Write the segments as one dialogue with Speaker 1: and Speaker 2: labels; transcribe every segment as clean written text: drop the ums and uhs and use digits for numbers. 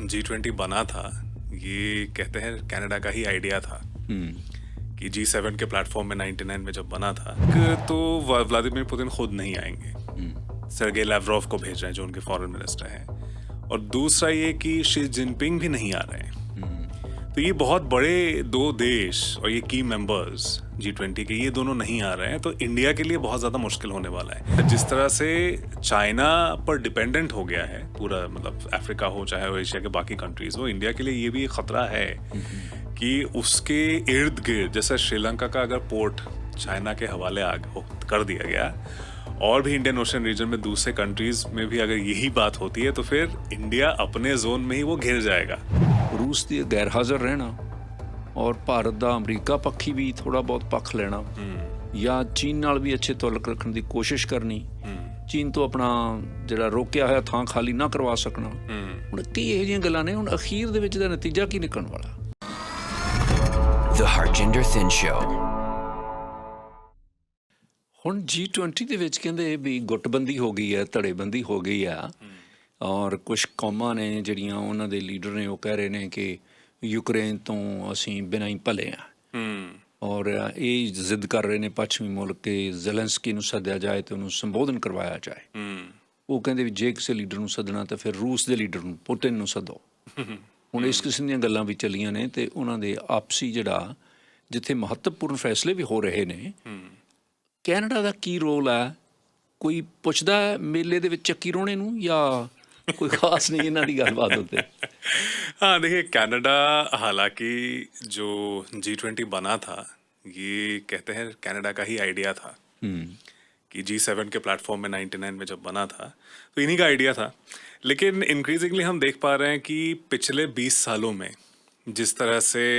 Speaker 1: G20 बना था, ये कहते हैं कनाडा का ही आइडिया था कि G7 के प्लेटफॉर्म में 99 में जब बना था तो व्लादिमीर पुतिन खुद नहीं आएंगे, सर्गेई लैवरोव को भेज रहे हैं जो उनके फॉरेन मिनिस्टर हैं, और दूसरा ये कि शी जिनपिंग भी नहीं आ रहे हैं। तो ये बहुत बड़े दो देश और ये की मेंबर्स G20 के, ये दोनों नहीं आ रहे हैं, तो इंडिया के लिए बहुत ज़्यादा मुश्किल होने वाला है। जिस तरह से चाइना पर डिपेंडेंट हो गया है पूरा, मतलब अफ्रीका हो चाहे वो एशिया के बाकी कंट्रीज हो, इंडिया के लिए ये भी खतरा है कि उसके इर्द गिर्द, जैसे श्रीलंका का अगर पोर्ट चाइना के हवाले कर दिया गया और भी इंडियन ओशन रीजन में दूसरे कंट्रीज में भी अगर यही बात होती है तो फिर इंडिया अपने जोन में ही वो घिर जाएगा।
Speaker 2: रूस ਦੀ गैर हाजिर रहना और भारत ਦਾ अमरीका पक्षी भी थोड़ा बहुत पक्ष लेना या चीन नाल भी अच्छे ताल्लुक रखने की कोशिश करनी, चीन तो अपना ਜਿਹੜਾ ਰੋਕਿਆ ਹੋਇਆ ਥਾਂ ਖਾਲੀ ਨਾ ਕਰਵਾ ਸਕਣਾ। ਹੁਣ ਕਈ ਇਹੋ ਜਿਹੀਆਂ ਗੱਲਾਂ ਨੇ, ਹੁਣ ਅਖੀਰ ਦੇ ਵਿੱਚ ਦਾ ਨਤੀਜਾ ਕੀ ਨਿਕਲਣ ਵਾਲਾ।
Speaker 3: The Harjinder Thin Show।
Speaker 2: ਹੁਣ G20 ਦੇ ਵਿੱਚ ਕਹਿੰਦੇ ਵੀ ਗੁੱਟਬੰਦੀ ਹੋ ਗਈ ਹੈ, ਧੜੇਬੰਦੀ ਹੋ ਗਈ ਆ, ਔਰ ਕੁਛ ਕੌਮਾਂ ਨੇ ਜਿਹੜੀਆਂ ਉਹਨਾਂ ਦੇ ਲੀਡਰ ਨੇ ਉਹ ਕਹਿ ਰਹੇ ਨੇ ਕਿ ਯੂਕਰੇਨ ਤੋਂ ਅਸੀਂ ਬਿਨਾਂ ਹੀ ਭਲੇ ਹਾਂ, ਔਰ ਇਹ ਜ਼ਿੱਦ ਕਰ ਰਹੇ ਨੇ ਪੱਛਮੀ ਮੁਲਕ ਕਿ ਜ਼ੈਲੈਂਸਕੀ ਨੂੰ ਸੱਦਿਆ ਜਾਏ ਤੇ ਉਹਨੂੰ ਸੰਬੋਧਨ ਕਰਵਾਇਆ ਜਾਏ। ਉਹ ਕਹਿੰਦੇ ਵੀ ਜੇ ਕਿਸੇ ਲੀਡਰ ਨੂੰ ਸੱਦਣਾ ਤਾਂ ਫਿਰ ਰੂਸ ਦੇ ਲੀਡਰ ਨੂੰ, ਪੁਤਿਨ ਨੂੰ ਸੱਦੋ। ਹੁਣ ਇਸ ਕਿਸਮ ਦੀਆਂ ਗੱਲਾਂ ਵੀ ਚੱਲੀਆਂ ਨੇ ਤੇ ਉਹਨਾਂ ਦੇ ਆਪਸੀ ਜਿਹੜਾ ਜਿੱਥੇ ਮਹੱਤਵਪੂਰਨ ਫੈਸਲੇ ਵੀ ਹੋ ਰਹੇ ਨੇ। ਕੈਨੇਡਾ ਦਾ ਕੀ ਰੋਲ ਹੈ? ਕੋਈ ਪੁੱਛਦਾ ਮੇਲੇ ਦੇ ਵਿੱਚ ਚੱਕੀ ਰੋਣੇ ਨੂੰ ਜਾਂ कोई खास नहीं इन्हां दी गलबात होते?
Speaker 1: हाँ देखिए, कनाडा हालांकि जो G20 बना था, ये कहते हैं कनाडा का ही आइडिया था कि G7 के प्लेटफॉर्म में 99 में जब बना था तो इन्हीं का आइडिया था। लेकिन इंक्रीजिंगली हम देख पा रहे हैं कि पिछले 20 सालों में जिस तरह से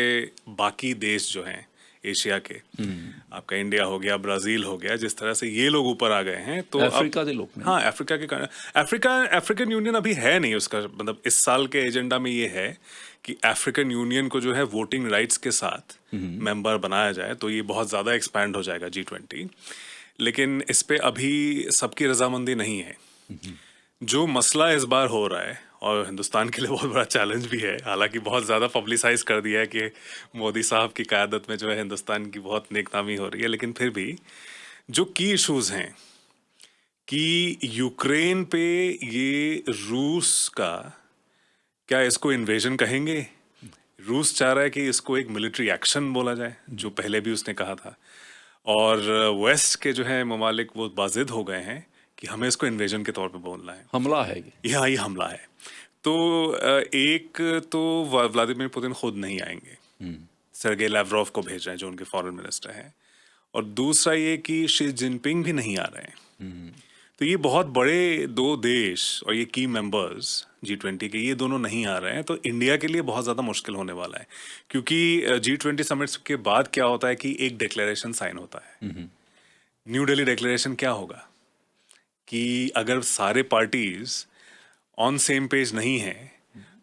Speaker 1: बाकी देश जो हैं एशिया के, आपका इंडिया हो गया, ब्राजील हो गया, जिस तरह से ये लोग ऊपर आ गए हैं, तो
Speaker 2: अफ्रीका के लोग,
Speaker 1: हाँ अफ्रीका के, अफ्रीकन यूनियन अभी है नहीं उसका, मतलब इस साल के एजेंडा में ये है कि अफ्रीकन यूनियन को जो है वोटिंग राइट्स के साथ मेंबर बनाया जाए, तो ये बहुत ज़्यादा एक्सपैंड हो जाएगा G20। लेकिन इस पे अभी सबकी रजामंदी नहीं है। जो मसला इस बार हो रहा है और हिंदुस्तान के लिए बहुत बड़ा चैलेंज भी है, हालांकि बहुत ज़्यादा पब्लिसाइज कर दिया है कि मोदी साहब की क़यादत में जो है हिंदुस्तान की बहुत नेकनामी हो रही है, लेकिन फिर भी जो की इशूज़ हैं कि यूक्रेन पे ये रूस का, क्या इसको इन्वेजन कहेंगे? रूस चाह रहा है कि इसको एक मिलिट्री एक्शन बोला जाए, जो पहले भी उसने कहा था, और वेस्ट के जो है ममालिक वो बाजिद हो गए हैं कि हमें इसको इन्वेजन के तौर पे बोलना है,
Speaker 2: हमला है
Speaker 1: ये हमला है। तो एक तो व्लादिमीर पुतिन खुद नहीं आएंगे, सर्गेई लैवरोव को भेज रहे हैं जो उनके फॉरेन मिनिस्टर हैं, और दूसरा ये कि शी जिनपिंग भी नहीं आ रहे हैं। तो ये बहुत बड़े दो देश और ये की मेंबर्स G20 के, ये दोनों नहीं आ रहे हैं, तो इंडिया के लिए बहुत ज़्यादा मुश्किल होने वाला है। क्योंकि G20 समिट्स के बाद क्या होता है कि एक डिक्लेरेशन साइन होता है। न्यू दिल्ली डिक्लेरेशन क्या होगा कि अगर सारे पार्टीज ऑन सेम पेज नहीं है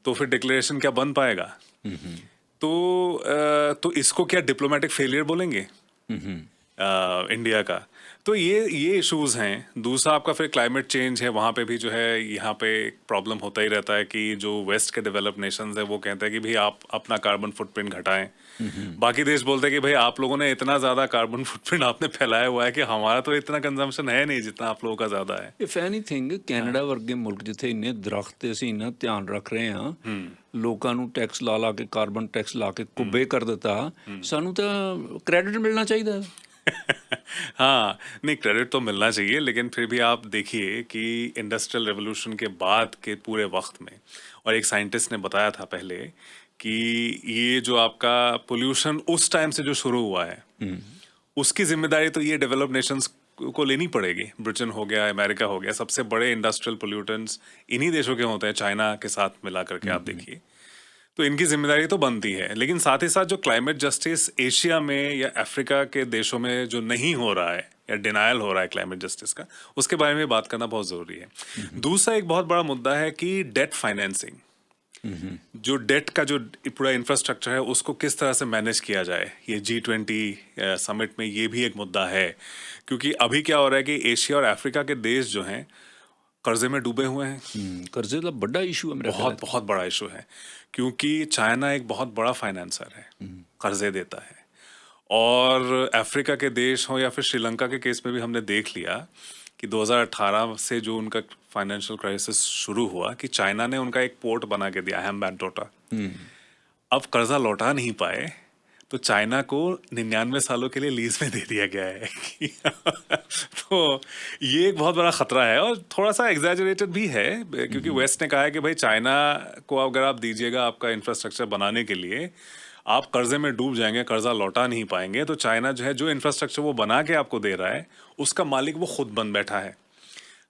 Speaker 1: तो फिर डिक्लेरेशन क्या बन पाएगा? तो इसको क्या डिप्लोमेटिक फेलियर बोलेंगे इंडिया का? तो ये इश्यूज हैं। दूसरा आपका फिर क्लाइमेट चेंज है, वहाँ पे भी जो है यहाँ पे प्रॉब्लम होता ही रहता है कि जो वेस्ट के डेवलप नेशंस है वो कहते हैं कि भाई आप अपना कार्बन फुटप्रिंट घटाएं। बाकी देश बोलते हैं कि भाई आप लोगों ने इतना ज़्यादा कार्बन फुटप्रिंट आपने फैलाया हुआ है कि हमारा तो इतना कंजम्पशन है नहीं जितना आप लोगों का ज़्यादा है।
Speaker 2: इफ एनीथिंग ਕੈਨੇਡਾ ਵਰਗੇ ਮੁਲਕ ਜਿੱਥੇ ਇੰਨੇ ਦਰਖਤ ਤੇ ਅਸੀਂ ਇੰਨਾ ਧਿਆਨ ਰੱਖ ਰਹੇ ਹਾਂ, ਲੋਕਾਂ ਨੂੰ ਟੈਕਸ ਲਾ ਕੇ, ਕਾਰਬਨ ਟੈਕਸ ਲਾ ਕੇ ਕੁੱਬੇ ਕਰ ਦਿੱਤਾ, ਸਾਨੂੰ ਤਾਂ ਕ੍ਰੈਡਿਟ ਮਿਲਣਾ ਚਾਹੀਦਾ।
Speaker 1: हाँ नहीं, क्रेडिट तो मिलना चाहिए, लेकिन फिर भी आप देखिए कि इंडस्ट्रियल रेवोल्यूशन के बाद के पूरे वक्त में, और एक साइंटिस्ट ने बताया था पहले कि ये जो आपका पोल्यूशन उस टाइम से जो शुरू हुआ है उसकी जिम्मेदारी तो ये डेवलप्ड नेशंस को लेनी पड़ेगी। ब्रिटेन हो गया, अमेरिका हो गया, सबसे बड़े इंडस्ट्रियल पोल्यूटेंट्स इन्हीं देशों के होते हैं, चाइना के साथ मिला करके आप देखिए, तो इनकी जिम्मेदारी तो बनती है। लेकिन साथ ही साथ जो क्लाइमेट जस्टिस एशिया में या अफ्रीका के देशों में जो नहीं हो रहा है या डिनायल हो रहा है क्लाइमेट जस्टिस का, उसके बारे में बात करना बहुत ज़रूरी है। दूसरा एक बहुत बड़ा मुद्दा है कि डेट फाइनेंसिंग, जो डेट का जो पूरा इंफ्रास्ट्रक्चर है उसको किस तरह से मैनेज किया जाए, ये G20 समिट में ये भी एक मुद्दा है। क्योंकि अभी क्या हो रहा है कि एशिया और अफ्रीका के देश जो हैं कर्जे में डूबे हुए हैं।
Speaker 2: कर्जे का बड़ा इशू है मेरा
Speaker 1: बहुत बहुत बड़ा इशू है, क्योंकि चाइना एक बहुत बड़ा फाइनेंसर है, कर्जे देता है। और अफ्रीका के देश हो या फिर श्रीलंका के केस में भी हमने देख लिया कि 2018 से जो उनका फाइनेंशियल क्राइसिस शुरू हुआ कि चाइना ने उनका एक पोर्ट बना के दिया, हैम्बैंटोटा। अब कर्जा लौटा नहीं पाए तो चाइना को 99 सालों के लिए लीज में दे दिया गया है। तो ये एक बहुत बड़ा खतरा है और थोड़ा सा एग्जैजरेटेड भी है, क्योंकि वेस्ट ने कहा है कि भाई चाइना को अगर आप दीजिएगा आपका इंफ्रास्ट्रक्चर बनाने के लिए, आप कर्जे में डूब जाएंगे, कर्जा लौटा नहीं पाएंगे, तो चाइना जो है जो इंफ्रास्ट्रक्चर वो बना के आपको दे रहा है उसका मालिक वो खुद बन बैठा है।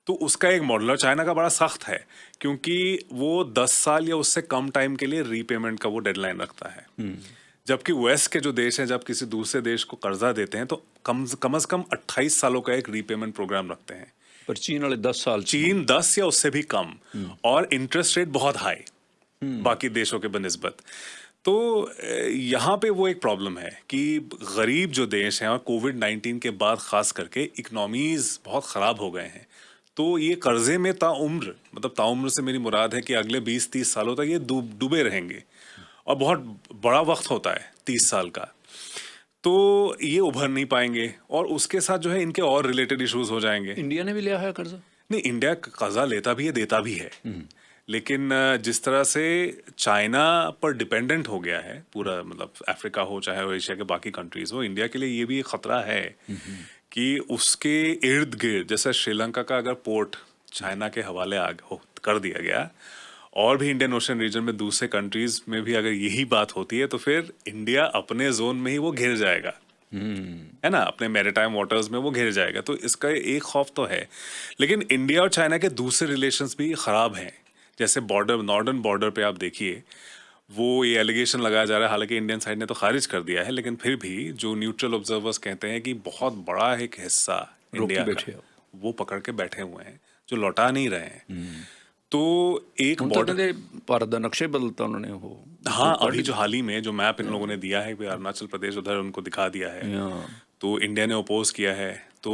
Speaker 1: तो उसका एक मॉडल चाइना का बड़ा सख्त है, क्योंकि वो 10 साल या उससे कम टाइम के लिए रीपेमेंट का वो डेडलाइन रखता है। जबकि वेस्ट के जो देश हैं जब किसी दूसरे देश को कर्जा देते हैं तो कम से कम 28 सालों का एक रीपेमेंट प्रोग्राम रखते हैं।
Speaker 2: पर चीन वाले 10 साल,
Speaker 1: चीन 10 या उससे भी कम, और इंटरेस्ट रेट बहुत हाई बाकी देशों के बनिस्बत। तो यहाँ पे वो एक प्रॉब्लम है कि गरीब जो देश हैं, और कोविड-19 के बाद खास करके इकोनॉमीज बहुत ख़राब हो गए हैं, तो ये कर्जे में ताउम्र, मतलब ताउम्र से मेरी मुराद है कि अगले 20-30 सालों तक ये डूबे रहेंगे, और बहुत बड़ा वक्त होता है 30 साल का। तो ये उभर नहीं पाएंगे, और उसके साथ जो है इनके और रिलेटेड इश्यूज हो जाएंगे।
Speaker 2: इंडिया ने भी लिया है कर्जा?
Speaker 1: नहीं, इंडिया कर्जा लेता भी है, देता भी है, लेकिन जिस तरह से चाइना पर डिपेंडेंट हो गया है पूरा, मतलब अफ्रीका हो चाहे एशिया के बाकी कंट्रीज हो, इंडिया के लिए ये भी एक खतरा है कि उसके इर्द गिर्द, जैसे श्रीलंका का अगर पोर्ट चाइना के हवाले कर दिया गया, और भी इंडियन ओशन रीजन में दूसरे कंट्रीज में भी अगर यही बात होती है, तो फिर इंडिया अपने जोन में ही वो घिर जाएगा, है ना, अपने मैरीटाइम वाटर्स में वो घिर जाएगा। तो इसका एक खौफ तो है, लेकिन इंडिया और चाइना के दूसरे रिलेशंस भी खराब हैं। जैसे बॉर्डर, नॉर्दर्न बॉर्डर पे आप देखिए, वो ये एलिगेशन लगाया जा रहा है, हालांकि इंडियन साइड ने तो खारिज कर दिया है, लेकिन फिर भी जो न्यूट्रल ऑब्जर्वर्स कहते हैं कि बहुत बड़ा एक हिस्सा इंडिया का वो पकड़ के बैठे हुए हैं, जो लौटा नहीं रहे हैं। तो एक
Speaker 2: बॉर्डर भारत का नक्शे बदलता उन्होंने वो,
Speaker 1: हाँ, अभी जो हाल ही में जो मैप इन लोगों ने दिया है, अरुणाचल प्रदेश उधर उनको दिखा दिया है, तो इंडिया ने अपोज किया है। तो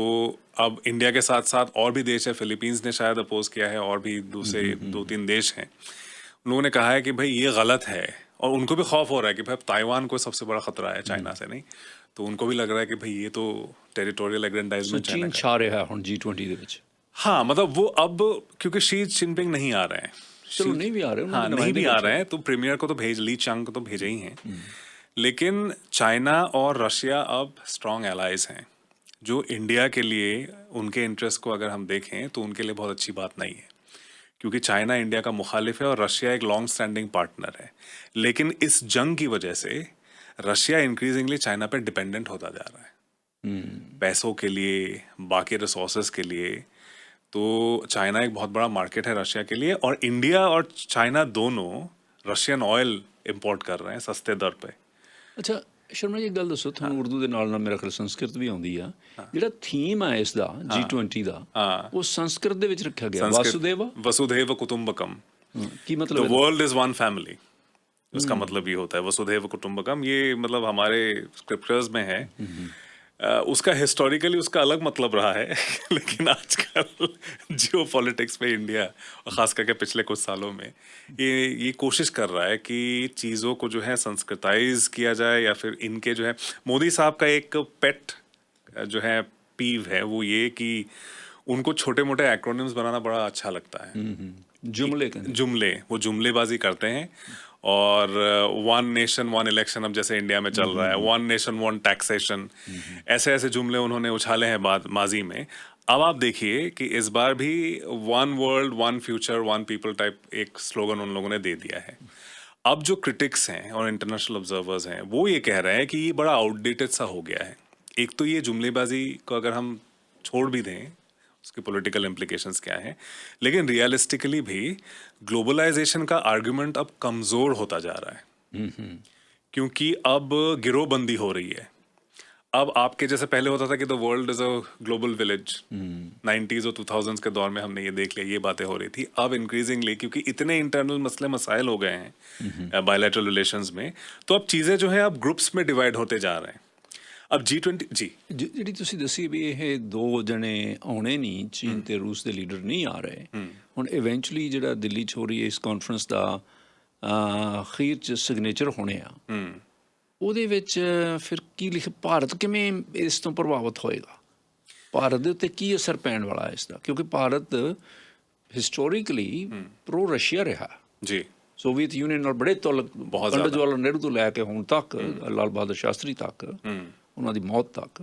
Speaker 1: अब इंडिया के साथ साथ और भी देश है, फिलीपींस ने शायद अपोज किया है, और भी दूसरे 2-3 देश हैं। उन लोगों ने कहा है कि भाई ये गलत है, और उनको भी खौफ हो रहा है कि भाई ताइवान को सबसे बड़ा खतरा है चाइना से, नहीं तो उनको भी लग रहा है कि भाई ये तो टेरिटोरियल एग्रेंडाइजमेंट
Speaker 2: चीन छा रहा है हुण G20 दे विच।
Speaker 1: हाँ, मतलब वो अब क्योंकि शी जिनपिंग नहीं आ रहे हैं,
Speaker 2: चलो नहीं भी आ रहे,
Speaker 1: हाँ नहीं भी आ रहे हैं, तो प्रीमियर को तो ली चांग को तो भेजे ही हैं, लेकिन चाइना और रशिया अब स्ट्रॉन्ग एलाइज हैं, जो इंडिया के लिए उनके इंटरेस्ट को अगर हम देखें तो उनके लिए बहुत अच्छी बात नहीं है, क्योंकि चाइना इंडिया का मुखालिफ है और रशिया एक लॉन्ग स्टैंडिंग पार्टनर है। लेकिन इस जंग की वजह से रशिया इंक्रीजिंगली चाइना पे डिपेंडेंट होता जा रहा है, पैसों के लिए, बाकी रिसोर्सेज के लिए। तो चाइना एक बहुत बड़ा मार्केट है रशिया के लिए, और इंडिया और चाइना दोनों रशियन ऑयल इंपोर्ट कर रहे हैं सस्ते दर पे।
Speaker 2: अच्छा शर्मा जी, गल दसो, ਤੁਹਾਨੂੰ ਉਰਦੂ ਦੇ ਨਾਲ ਨਾਲ ਮੇਰਾ ਖਿਆਲ ਸੰਸਕ੍ਰਿਤ ਵੀ ਆਉਂਦੀ ਆ, ਜਿਹੜਾ ਥੀਮ ਹੈ ਇਸ ਦਾ G20 ਦਾ, ਉਹ ਸੰਸਕ੍ਰਿਤ ਦੇ ਵਿੱਚ ਰੱਖਿਆ ਗਿਆ, वसुधैव कुटुंबकम। ਕੀ मतलब?
Speaker 1: The world is one family, उसका मतलब ये होता है वसुधैव कुटुंबकम। ये मतलब हमारे स्क्रिप्चर्स में है, उसका हिस्टोरिकली उसका अलग मतलब रहा है लेकिन आजकल जियो पॉलिटिक्स में इंडिया, और ख़ास करके पिछले कुछ सालों में ये कोशिश कर रहा है कि चीज़ों को जो है संस्कृताइज किया जाए, या फिर इनके जो है, मोदी साहब का एक पेट जो है पीव है वो ये कि उनको छोटे मोटे एक्रोनिम्स बनाना बड़ा अच्छा लगता है। जुमले वो जुमलेबाजी करते हैं, और 1 नेशन 1 इलेक्शन, अब जैसे इंडिया में चल रहा है 1 नेशन 1 टैक्सेशन, ऐसे ऐसे जुमले उन्होंने उछाले हैं माजी में। अब आप देखिए कि इस बार भी 1 वर्ल्ड 1 फ्यूचर 1 पीपल टाइप एक स्लोगन उन लोगों ने दे दिया है। अब जो क्रिटिक्स हैं और इंटरनेशनल ऑब्जर्वर्स हैं वो ये कह रहे हैं कि ये बड़ा आउटडेटेड सा हो गया है। एक तो ये जुमलेबाजी को अगर हम छोड़ भी दें, उसके पॉलिटिकल इम्प्लिकेशंस क्या हैं, लेकिन रियलिस्टिकली भी ग्लोबलाइजेशन का आर्गुमेंट अब कमज़ोर होता जा रहा है, क्योंकि अब गिरोहबंदी हो रही है। अब आपके जैसे पहले होता था कि the world is a global village, 90s और 2000s के दौर में हमने ये देख लिया, ये बातें हो रही थी। अब इंक्रीजिंगली क्योंकि इतने इंटरनल मसले मसाइल हो गए हैं बायलैटरल रिलेशंस में, तो अब चीज़ें जो है अब ग्रुप्स में डिवाइड होते जा रहे हैं। अब G20 ਜੀ
Speaker 2: ਜਿਹੜੀ ਤੁਸੀਂ ਦੱਸੀ ਵੀ ਇਹ ਦੋ ਜਣੇ ਆਉਣੇ ਨਹੀਂ, ਚੀਨ ਤੇ ਰੂਸ ਦੇ ਲੀਡਰ ਨਹੀਂ ਆ ਰਹੇ। ਹੁਣ ਇਵੈਂਚੁਅਲੀ ਜਿਹੜਾ ਦਿੱਲੀ 'ਚ ਹੋ ਰਹੀ ਹੈ ਇਸ ਕਾਨਫਰੰਸ ਦਾ ਅਖੀਰ 'ਚ ਸਿਗਨੇਚਰ ਹੋਣੇ ਆ, ਉਹਦੇ ਵਿੱਚ ਫਿਰ ਕੀ ਲਿਖ, ਭਾਰਤ ਕਿਵੇਂ ਇਸ ਤੋਂ ਪ੍ਰਭਾਵਿਤ ਹੋਏਗਾ, ਭਾਰਤ ਦੇ ਉੱਤੇ ਕੀ ਅਸਰ ਪੈਣ ਵਾਲਾ ਹੈ ਇਸ ਦਾ? ਕਿਉਂਕਿ ਭਾਰਤ ਹਿਸਟੋਰੀਕਲੀ ਪ੍ਰੋ ਰਸ਼ੀਆ ਰਿਹਾ
Speaker 1: ਜੀ,
Speaker 2: ਸੋਵੀਅਤ ਯੂਨੀਅਨ ਨਾਲ ਬੜੇ ਤਾਲੁਕ, ਪੰਡਿਤ ਜਵਾਹਰ ਲਾਲ ਨਹਿਰੂ ਤੋਂ ਲੈ ਕੇ ਹੁਣ ਤੱਕ, ਲਾਲ ਬਹਾਦਰ ਸ਼ਾਸਤਰੀ ਤੱਕ, ਉਹਨਾਂ ਦੀ ਮੌਤ ਤੱਕ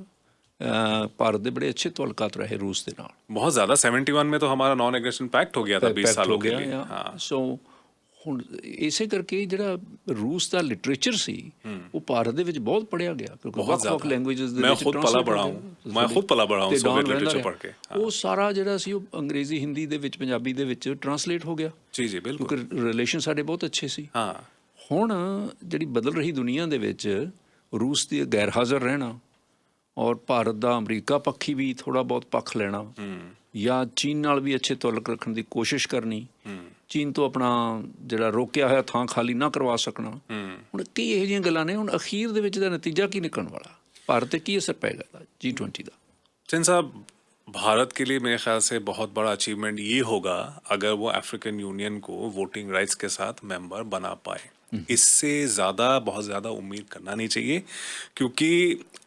Speaker 2: ਭਾਰਤ ਦੇ बड़े अच्छे ताल्लुकात रहे रूस के नाल।
Speaker 1: बहुत ज़्यादा 71 में तो हमारा नॉन एग्रेशन पैक्ट हो गया था 20 सालों के लिए। हाँ।
Speaker 2: सो ਹੁਣ ਇਸੇ ਕਰਕੇ ਜਿਹੜਾ ਰੂਸ ਦਾ ਲਿਟਰੇਚਰ ਸੀ ਉਹ ਭਾਰਤ ਦੇ ਵਿੱਚ ਬਹੁਤ ਪੜ੍ਹਿਆ ਗਿਆ, ਕਿਉਂਕਿ ਵੱਖ-ਵੱਖ ਲੈਂਗੁਏਜਸ ਦੇ ਵਿੱਚ
Speaker 1: मैं खुद पला बड़ा हूँ सोवियत लिटरेचर पढ़ के।
Speaker 2: ਉਹ ਸਾਰਾ ਜਿਹੜਾ ਸੀ ਉਹ ਅੰਗਰੇਜ਼ੀ, ਹਿੰਦੀ ਦੇ ਵਿੱਚ, ਪੰਜਾਬੀ ਦੇ ਵਿੱਚ ਟਰਾਂਸਲੇਟ ਹੋ ਗਿਆ।
Speaker 1: ਜੀ ਜੀ ਬਿਲਕੁਲ,
Speaker 2: ਕਿਉਂਕਿ ਰਿਲੇਸ਼ਨ ਸਾਡੇ ਬਹੁਤ ਅੱਛੇ ਸੀ।
Speaker 1: ਹਾਂ,
Speaker 2: ਹੁਣ ਜਿਹੜੀ ਬਦਲ ਰਹੀ ਦੁਨੀਆ ਦੇ ਵਿੱਚ ਰੂਸ ਦੀ ਗੈਰ ਹਾਜ਼ਰ ਰਹਿਣਾ ਔਰ ਭਾਰਤ ਦਾ ਅਮਰੀਕਾ ਪੱਖੀ ਵੀ ਥੋੜ੍ਹਾ ਬਹੁਤ ਪੱਖ ਲੈਣਾ, ਜਾਂ ਚੀਨ ਨਾਲ ਵੀ ਅੱਛੇ ਤਾਲੁਕ ਰੱਖਣ ਦੀ ਕੋਸ਼ਿਸ਼ ਕਰਨੀ, ਚੀਨ ਤੋਂ ਆਪਣਾ ਜਿਹੜਾ ਰੋਕਿਆ ਹੋਇਆ ਥਾਂ ਖਾਲੀ ਨਾ ਕਰਵਾ ਸਕਣਾ, ਹੁਣ ਕਈ ਇਹੋ ਜਿਹੀਆਂ ਗੱਲਾਂ ਨੇ। ਹੁਣ ਅਖੀਰ ਦੇ ਵਿੱਚ ਦਾ ਨਤੀਜਾ ਕੀ ਨਿਕਲਣ ਵਾਲਾ, ਭਾਰਤ 'ਤੇ ਕੀ ਅਸਰ ਪਏਗਾ G20 ਦਾ?
Speaker 1: चंद साहब, भारत के लिए मेरे ख्याल से बहुत बड़ा अचीवमेंट ये होगा अगर वो अफ्रीकन यूनियन को वोटिंग राइट्स के साथ मेंबर बना पाए। इससे ज़्यादा बहुत ज़्यादा उम्मीद करना नहीं चाहिए, क्योंकि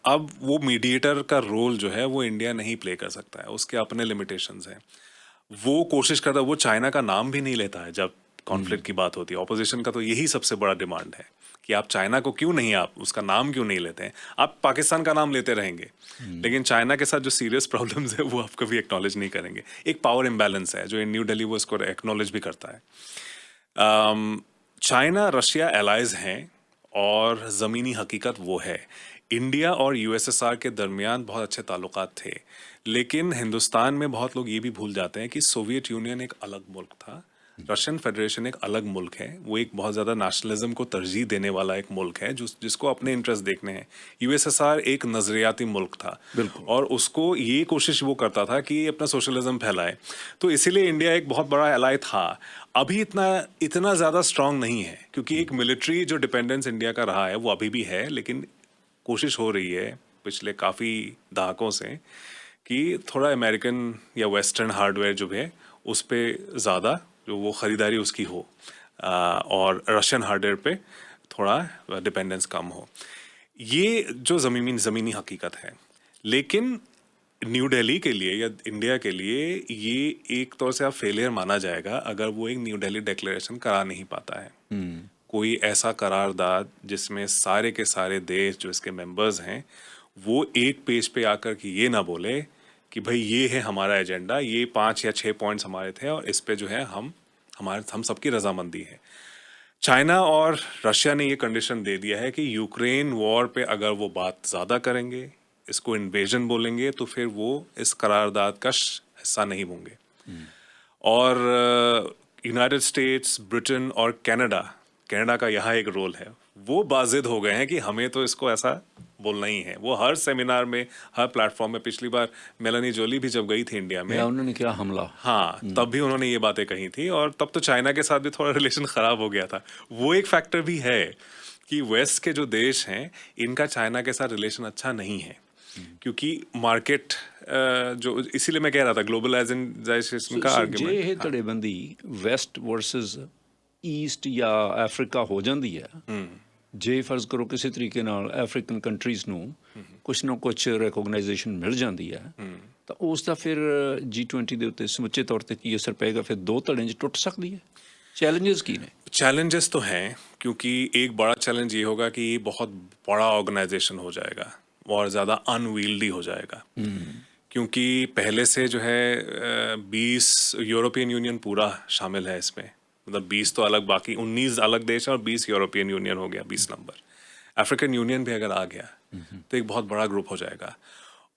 Speaker 1: अब वो मीडिएटर का रोल जो है वो इंडिया नहीं प्ले कर सकता है, उसके अपने लिमिटेशंस हैं। वो कोशिश करता है, वो चाइना का नाम भी नहीं लेता है जब कॉन्फ्लिक्ट की बात होती है। ऑपोजिशन का तो यही सबसे बड़ा डिमांड है कि आप चाइना को क्यों नहीं, आप उसका नाम क्यों नहीं लेते हैं? आप पाकिस्तान का नाम लेते रहेंगे, लेकिन चाइना के साथ जो सीरियस प्रॉब्लम्स है वो आप कभी एक्नॉलेज नहीं करेंगे। एक पावर इम्बैलेंस है जो इन न्यू दिल्ली वो इसको एक्नॉलेज भी करता है। चाइना रशिया एलाइज हैं और ज़मीनी हकीकत वो है। इंडिया और यूएसएसआर के दरमियान बहुत अच्छे ताल्लुकात थे, लेकिन हिंदुस्तान में बहुत लोग ये भी भूल जाते हैं कि सोवियत यूनियन एक अलग मुल्क था, रशियन फेडरेशन एक अलग मुल्क है, वो एक बहुत ज़्यादा नेशनलिज्म को तरजीह देने वाला एक मुल्क है जिसको अपने इंटरेस्ट देखने हैं। यूएसएसआर एक नज़रियाती मुल्क था और उसको ये कोशिश वो करता था कि अपना सोशलिज्म फैलाए, तो इसीलिए इंडिया एक बहुत बड़ा एलाई था। अभी इतना ज़्यादा स्ट्रांग नहीं है, क्योंकि एक मिलिट्री जो डिपेंडेंस इंडिया का रहा है वो अभी भी है, लेकिन कोशिश हो रही है पिछले काफ़ी दहाकों से कि थोड़ा अमेरिकन या वेस्टर्न हार्डवेयर जो है उस पर ज़्यादा जो वो ख़रीदारी उसकी हो और रशियन हार्डवेयर पे थोड़ा डिपेंडेंस कम हो। ये जो ज़मीनी हकीकत है, लेकिन न्यू दिल्ली के लिए या इंडिया के लिए ये एक तौर से अब फेलियर माना जाएगा अगर वो एक न्यू दिल्ली डिक्लेरेशन करा नहीं पाता है। कोई ऐसा करारदाद जिसमें सारे के सारे देश जो इसके मेंबर्स हैं वो एक पेज पे आकर के ये ना बोले कि भाई ये है हमारा एजेंडा, ये 5 या 6 पॉइंट्स हमारे थे और इस पे जो है हम सबकी रजामंदी है। चाइना और रशिया ने ये कंडीशन दे दिया है कि यूक्रेन वॉर पे अगर वो बात ज़्यादा करेंगे, इसको इन्वेजन बोलेंगे, तो फिर वो इस करारदाद का हिस्सा नहीं होंगे। और यूनाइटेड स्टेट्स, ब्रिटेन और कनाडा का यहाँ एक रोल है, वो बाजिद हो गए हैं कि हमें तो इसको ऐसा बोलना ही है। वो हर सेमिनार में, हर प्लेटफॉर्म में, पिछली बार मेलानी जोली भी जब गई थी इंडिया में,
Speaker 2: उन्होंने क्या हमला,
Speaker 1: हाँ, तब भी उन्होंने ये बातें कही थी, और तब तो चाइना के साथ भी थोड़ा रिलेशन ख़राब हो गया था। वो एक फैक्टर भी है कि वेस्ट के जो देश हैं इनका चाइना के साथ रिलेशन अच्छा नहीं है, क्योंकि मार्केट जो, इसीलिए मैं कह रहा था ग्लोबलाइजेशन का आर्गुमेंट।
Speaker 2: ਜੇ ਇਹ ਧੜੇਬੰਦੀ ਵੈਸਟ ਵਰਸਸ ਈਸਟ ਜਾਂ ਅਫਰੀਕਾ ਹੋ ਜਾਂਦੀ ਹੈ, ਜੇ ਫਰਜ਼ ਕਰੋ ਕਿਸੇ ਤਰੀਕੇ ਨਾਲ ਅਫਰੀਕਨ ਕੰਟਰੀਜ਼ ਨੂੰ ਕੁਛ ਨਾ ਕੁਛ ਰੈਕੋਗਨਾਈਜੇਸ਼ਨ ਮਿਲ ਜਾਂਦੀ ਹੈ, ਤਾਂ ਉਸ ਦਾ ਫਿਰ G20 ਦੇ ਉੱਤੇ ਸਮੁੱਚੇ ਤੌਰ ਤੇ ਕੀ ਅਸਰ ਪਏਗਾ? ਫਿਰ ਦੋ ਧੜਿਆਂ 'ਚ ਟੁੱਟ ਸਕਦੀ ਹੈ। चैलेंजेस की ने?
Speaker 1: चैलेंजेस तो हैं, क्योंकि एक बड़ा चैलेंज ये होगा कि ये बहुत बड़ा ऑर्गेनाइजेशन हो जाएगा और ज़्यादा अनवील्डी हो जाएगा, क्योंकि पहले से जो है 20 यूरोपियन यूनियन पूरा शामिल है इसमें, मतलब 20 तो अलग, बाकी 19 अलग देश और 20 यूरोपियन यूनियन हो गया, 20 नंबर। अफ्रीकन यूनियन भी अगर आ गया तो एक बहुत बड़ा ग्रुप हो जाएगा।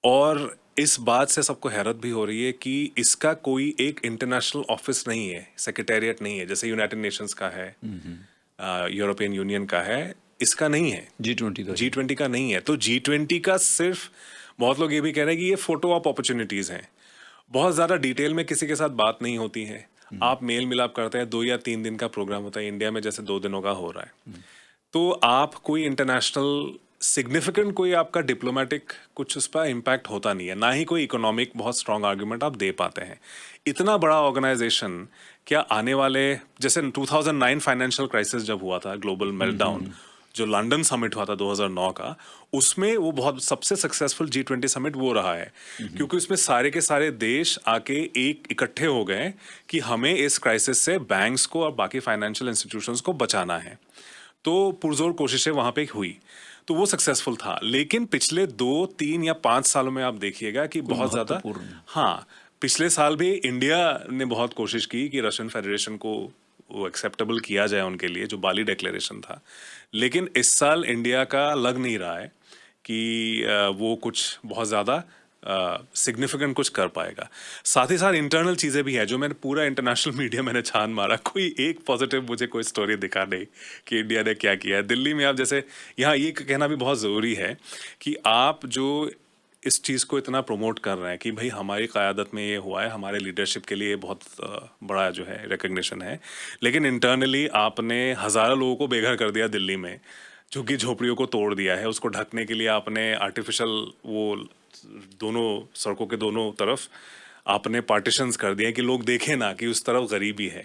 Speaker 1: और इस बात से सबको हैरत भी हो रही है कि इसका कोई एक इंटरनेशनल ऑफिस नहीं है, सेक्रेटेरिएट नहीं है, जैसे यूनाइटेड नेशंस का है, यूरोपियन यूनियन का है, इसका नहीं है। G20 का नहीं है। तो G20 का सिर्फ, बहुत लोग ये भी कह रहे हैं कि ये फोटो ऑप अपॉर्चुनिटीज़ हैं, बहुत ज़्यादा डिटेल में किसी के साथ बात नहीं होती है, आप मेल मिलाप करते हैं, 2 या 3 दिन का प्रोग्राम होता है, इंडिया में जैसे 2 दिनों का हो रहा है, तो आप कोई इंटरनेशनल सिग्निफिकेंट कोई आपका डिप्लोमेटिक कुछ उस पर इम्पैक्ट होता नहीं है, ना ही कोई इकोनॉमिक बहुत स्ट्रांग आर्गुमेंट आप दे पाते हैं। इतना बड़ा ऑर्गेनाइजेशन क्या आने वाले, जैसे 2009 फाइनेंशियल क्राइसिस जब हुआ था, ग्लोबल मेल्टडाउन, जो लंदन समिट हुआ था 2009 का, उसमें वो बहुत सबसे सक्सेसफुल G20 समिट वो रहा है, क्योंकि उसमें सारे के सारे देश आके एक इकट्ठे हो गए कि हमें इस क्राइसिस से बैंक्स को और बाकी फाइनेंशियल इंस्टीट्यूशंस को बचाना है। तो पुरजोर कोशिशें वहाँ पे हुई, तो वो सक्सेसफुल था। लेकिन पिछले 2, 3 या 5 सालों में आप देखिएगा कि बहुत ज़्यादा, हाँ, पिछले साल भी इंडिया ने बहुत कोशिश की कि रशियन फेडरेशन को वो एक्सेप्टेबल किया जाए उनके लिए, जो बाली डिक्लेरेशन था। लेकिन इस साल इंडिया का लग नहीं रहा है कि वो कुछ बहुत ज़्यादा सिग्निफिकेंट कुछ कर पाएगा। साथ ही साथ इंटरनल चीज़ें भी है, जो मैंने पूरा इंटरनेशनल मीडिया मैंने छान मारा, कोई एक पॉजिटिव मुझे कोई स्टोरी दिखा नहीं कि इंडिया ने क्या किया है। दिल्ली में आप जैसे, यहाँ ये कहना भी बहुत ज़रूरी है कि आप जो इस चीज़ को इतना प्रमोट कर रहे हैं कि भाई हमारी क़यादत में ये हुआ है, हमारे लीडरशिप के लिए बहुत बड़ा जो है रिकग्निशन है, लेकिन इंटरनली आपने हज़ारों लोगों को बेघर कर दिया दिल्ली में, झुग्गी झोपड़ियों को तोड़ दिया है। उसको ढकने के लिए आपने आर्टिफिशियल वो दोनों सड़कों के दोनों तरफ आपने पार्टीशंस कर दिए कि लोग देखें ना कि उस तरफ गरीबी है।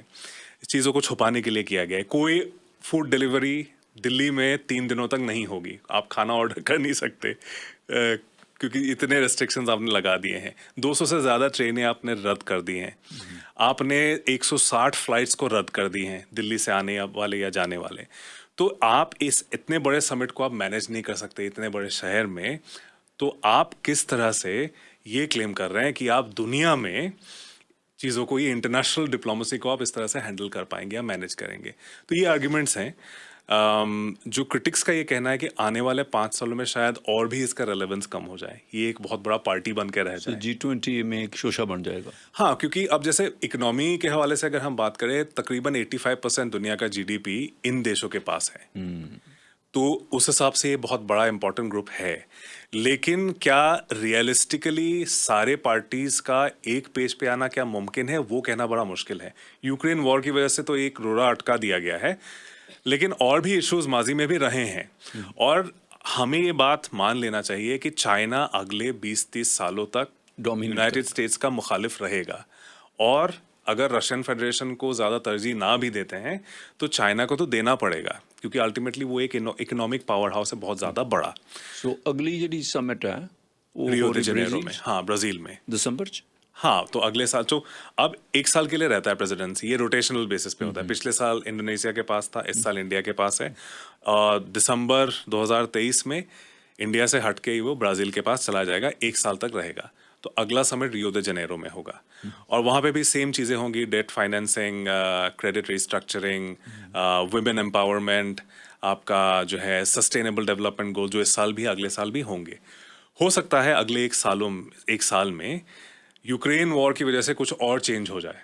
Speaker 1: इस चीज़ों को छुपाने के लिए किया गया है। कोई फूड डिलीवरी दिल्ली में 3 दिनों तक नहीं होगी, आप खाना ऑर्डर कर नहीं सकते क्योंकि इतने रेस्ट्रिक्शंस आपने लगा दिए हैं। 200 से ज़्यादा ट्रेनें आपने रद्द कर दी हैं। आपने 160 फ्लाइट्स को रद्द कर दी हैं, दिल्ली से आने वाले या जाने वाले। तो आप इस इतने बड़े समिट को आप मैनेज नहीं कर सकते इतने बड़े शहर में। तो आप किस तरह से ये क्लेम कर रहे हैं कि आप दुनिया में चीज़ों को, ये इंटरनेशनल डिप्लोमेसी को आप इस तरह से हैंडल कर पाएंगे या मैनेज करेंगे? तो ये आर्ग्यूमेंट्स हैं। जो क्रिटिक्स का ये कहना है कि आने वाले 5 सालों में शायद और भी इसका रेलेवेंस कम हो जाए, ये एक बहुत बड़ा पार्टी बन के रह जाए।
Speaker 2: G20 में एक शोशा बन जाएगा।
Speaker 1: हाँ, क्योंकि अब जैसे इकोनॉमी के हवाले से अगर हम बात करें, तकरीबन 85% दुनिया का GDP इन देशों के पास है। तो उस हिसाब से ये बहुत बड़ा इंपॉर्टेंट ग्रुप है। लेकिन क्या रियलिस्टिकली सारे पार्टीज का एक पेज पे आना क्या मुमकिन है, वो कहना बड़ा मुश्किल है। यूक्रेन वॉर की वजह से तो एक रोड़ा अटका दिया गया है, लेकिन और भी इश्यूज माजी में भी रहे हैं। और हमें ये बात मान लेना चाहिए कि चाइना अगले 20-30 सालों तक यूनाइटेड स्टेट्स का मुखालिफ रहेगा। और अगर रशियन फेडरेशन को ज़्यादा तरजीह ना भी देते हैं तो चाइना को तो देना पड़ेगा, क्योंकि अल्टीमेटली वो एक इकोनॉमिक पावर हाउस है बहुत ज़्यादा बड़ा।
Speaker 2: सो अगली जी समिट है वो
Speaker 1: रियो डी जेनेरो में, हाँ, ब्राज़ील में
Speaker 2: दिसंबर।
Speaker 1: हाँ, तो अगले साल, तो अब 1 साल के लिए रहता है प्रेसिडेंसी, ये रोटेशनल बेसिस पे होता है। पिछले साल इंडोनेशिया के पास था, इस साल इंडिया के पास है। दिसंबर 2023 में इंडिया से हट के ही वो ब्राज़ील के पास चला जाएगा, 1 साल तक रहेगा। तो अगला समिट रियो दे जनेरो में होगा और वहाँ पे भी सेम चीज़ें होंगी, debt financing, credit restructuring, women empowerment, आपका जो है सस्टेनेबल डेवलपमेंट गोल, जो इस साल भी अगले साल भी होंगे। हो सकता है अगले 1 साल में यूक्रेन वॉर की वजह से कुछ और चेंज हो जाए,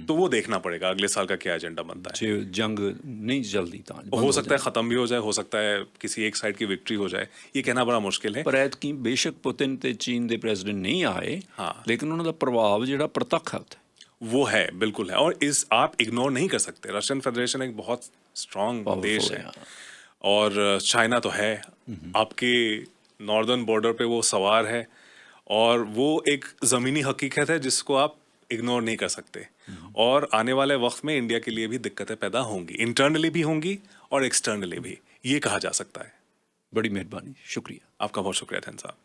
Speaker 1: तो वो देखना पड़ेगा अगले साल का क्या एजेंडा बनता है।
Speaker 2: जंग नहीं जल्दी
Speaker 1: हो सकता है ख़त्म भी हो जाए, हो सकता है किसी एक साइड की विक्ट्री हो जाए, ये कहना बड़ा मुश्किल है।
Speaker 2: पर ऐतकी बेशक पुतिन ते चीन के प्रेसिडेंट नहीं आए,
Speaker 1: हाँ,
Speaker 2: लेकिन उन्होंने प्रभाव जो प्रत्यक्ष है
Speaker 1: वो है, बिल्कुल है। और इस आप इग्नोर नहीं कर सकते, रशियन फेडरेशन एक बहुत स्ट्रांग देश है और चाइना तो है, आपके नॉर्दर्न बॉर्डर पे वो सवार है और वो एक ज़मीनी हकीकत है जिसको आप इग्नोर नहीं कर सकते। और आने वाले वक्त में इंडिया के लिए भी दिक्कतें पैदा होंगी, इंटरनली भी होंगी और एक्सटर्नली भी, ये कहा जा सकता है।
Speaker 2: बड़ी मेहरबानी, शुक्रिया।
Speaker 1: आपका बहुत शुक्रिया धन साहब।